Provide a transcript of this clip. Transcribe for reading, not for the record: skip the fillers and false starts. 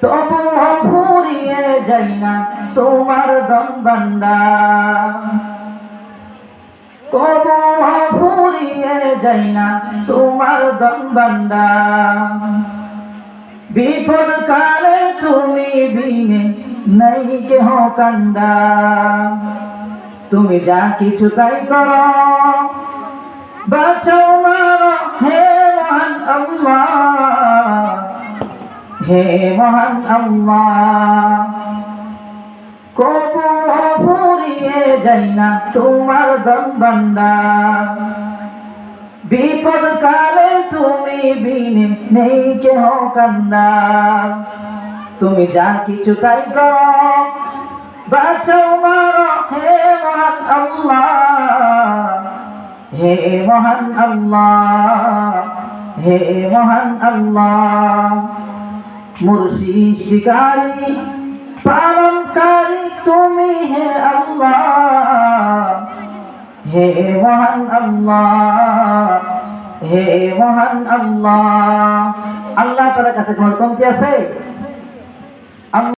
তবুও ফুরিয়ে যাই না তোমার দম বান্দা, তবুও ফুরিয়ে যাই না তোমার দম বান্দা। বিপদ কালে তুমি বিনে নাই কেহ কান্দা, তুমি যা কিছু তাই করো, বাঁচাও মারো হে মহান আল্লাহ, হে মহান আল্লাহ। কবুও ফুরিয়ে যাই না তোমার দম বান্দা, বিপদ কালে তুমি বিনে নেই কেহ কান্দা, তুমি যা কিছু তাই করো, বাঁচাও মারো হে মহান আল্লাহ, হে মহান আল্লাহ, হে মহান আল্লাহ। মুর্শিদ শিকারী পালনকারী তুমি হে আল্লাহ, হে মহান আল্লাহ, হে মহান আল্লাহ। আল্লাহ তাআলার কাছে কোনো কমতি আছে?